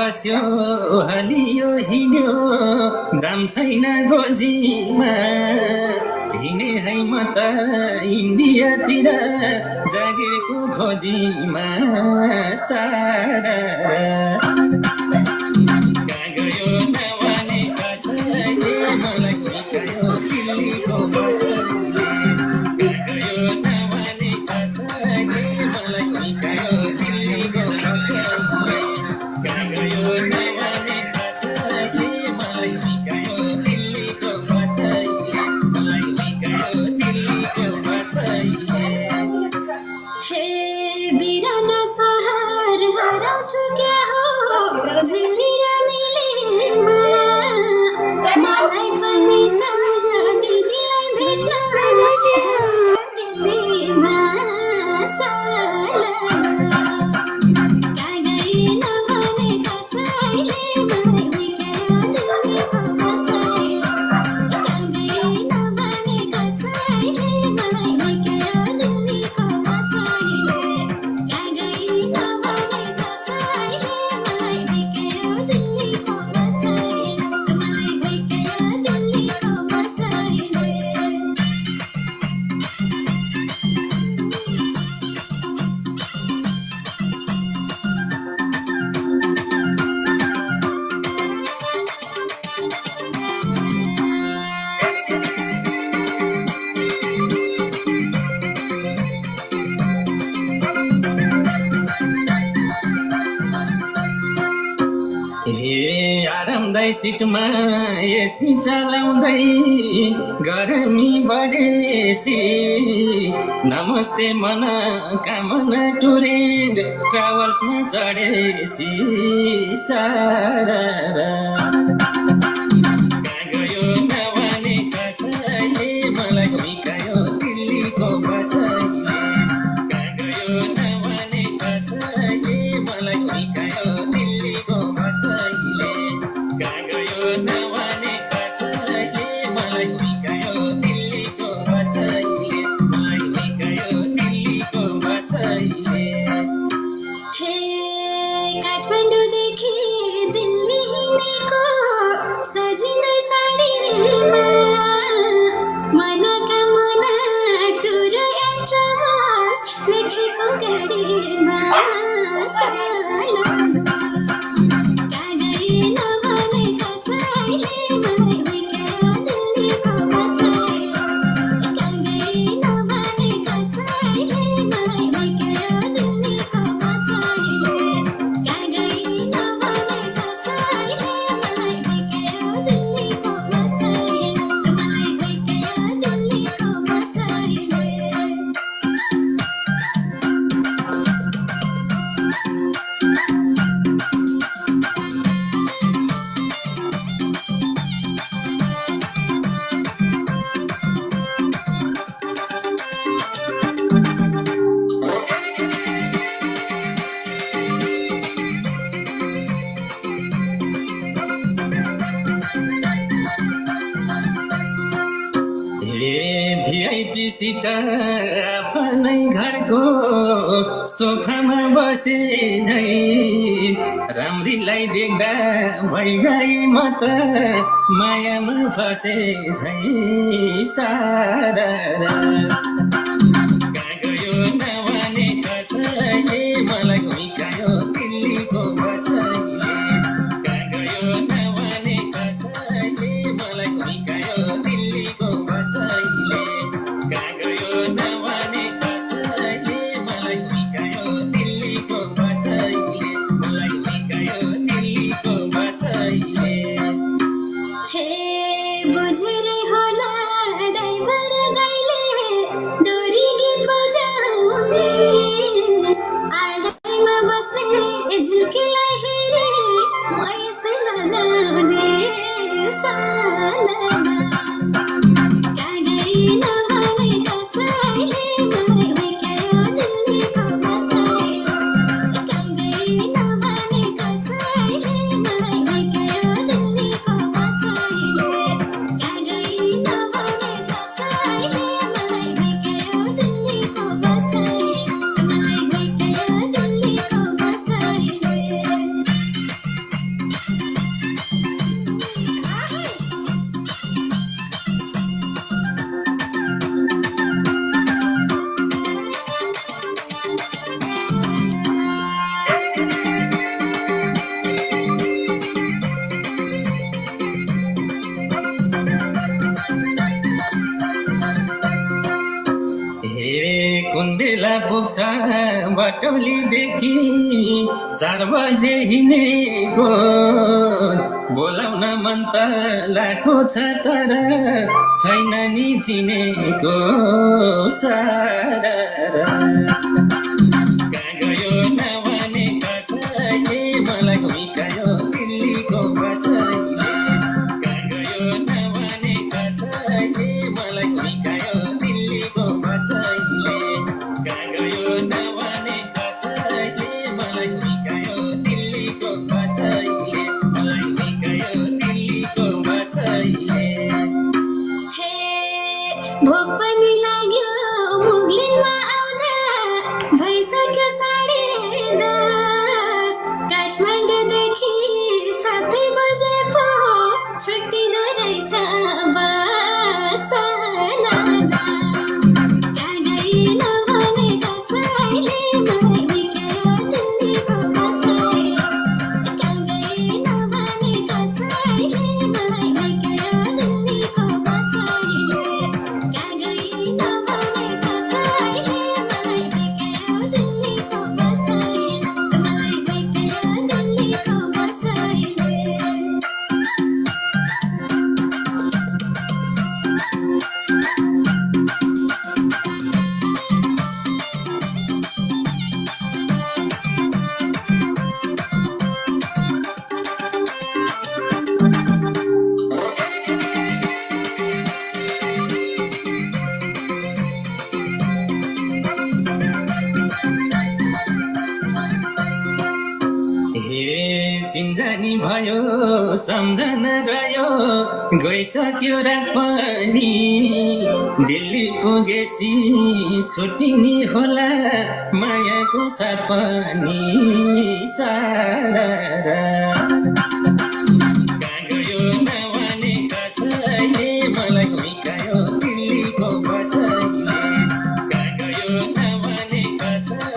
बस्यो हलियो हिँड्यो दाम छैन गोजीमा हिँडे है म त इन्डियातिर जागेको खोजीमा सारा कहाँ गयो नभने कसैले मलाई हिकायो दिल्लीको बसैले कहाँ गयो नभने कसैले मलाई हिकायो दिल्लीको बसैले कहाँ गयो नभने कसैले मलाई हिकायो दिल्लीको बसैले मलाई हिकायो दिल्लीको बसैले हे बिरानो सहर हराउँछु क्या हो झिलिर मिलेमा मलाई पनि त दिदीलाई भेट्न जान्छु दिल्लीमा साला कहाँ गई नभने कसैले मलाई हिकायो दिल्लीको बसैले कहाँ गई नभने कसैले मलाई हिकायो दिल्लीको बसैले कहाँ गई नभने कसैले मलाई हिकायो दिल्लीको बसैले मलाई हिकायो दिल्लीको बसैले हे आरामदायी सिटमा एसी चलाउँदै गरमी बढेसी नमस्ते मनोकामना टुरिङ ट्राभल्समा चढेसी सारा कहाँ गयो नभने कसैले मलाई हिकायो दिल्लीको बसैले कहाँ गयो नभने कसैले मलाई हिकायो दिल्लीको बसैले कहाँ गयो नभने कसैले मलाई हिकायो दिल्लीको बसैले मलाई हिकायो दिल्लीको बसैले हे काठमाडौँदेखि दिल्ली हिँडेको सजिँदै साडीमा मनोकामना टुर एन्ड ट्राभल्स लेखेको गाडीमा साला कहाँ गई नभने कसैले मलाई हिकायो दिल्लीको बसैले कहाँ गई नभने कसैले मलाई हिकायो दिल्लीको बसैले कहाँ गई नभने कसैले मलाई हिकायो दिल्लीको बसैले मलाई हिकायो दिल्लीको बसैले हे भिआइपी सिट आफ्नै घरको सोफामा बसे झै राम्रीलाई देख्दा भइगए म त मायामा फसे झै सारा कहाँ गयो नभने कसैले मलाई हिकायो दिल्लीको बसैले कहाँ गयो नभने कसैले मलाई हिकायो दिल्लीको बसैले कहाँ गयो नभने कसैले मलाई हिकायो दिल्लीको बसैले मलाई हिकायो दिल्लीको बसैले हे बुझेरै होला ड्राइभर दाइले दोरी गीत बजाउने आडाइमा बस्ने झुल्कीलाई हेरे म यसै लजाउने साला कहाँ गई नभने कसैले मलाई हिकायो दिल्लीको बसैले कहाँ गई नभने कसैले मलाई हिकायो दिल्लीको बसैले कहाँ गई बेला पुग्छ बटौलीदेखि 4 बजे हिँडेको बोलाउन मन त लागेको छ तर छैन नि चिनेको सारा कहाँ गयो नभने कसैले मलाई घुइकायो दिल्लीको बसैले कहाँ गयो नभने कसैले मलाई घुइकायो दिल्लीको बसैले कहाँ गयो नभने कसैले मलाई घुइकायो दिल्लीको बसैले मलाई घुइकायो दिल्लीको बसैले हे भोक पनि लाग्यो मुगलिनमा आउँदा भइसक्यो 10:30 काठमाडौँदेखि 7 बजे पो छुट्टिँदो रहेछ बस कहाँ गइन भने कसैले मलाई बिकायो दिल्लीको बसैले कहाँ गइन भने कसैले मलाई बिकायो दिल्लीको बसैले कहाँ गइन भने कसैले मलाई बिकायो दिल्लीको बसैले मलाई बिकायो दिल्लीको बसैले हे चिन्जानी भयो सम्झना रह्यो गइसक्यो रात पनि दिल्ली पुगेसी छुट्टिने होला मायाको साथ पनि सारा कहाँ गयो नभने कसैले मलाई घुइकायो दिल्लीको बसैले कहाँ गयो नभने कसैले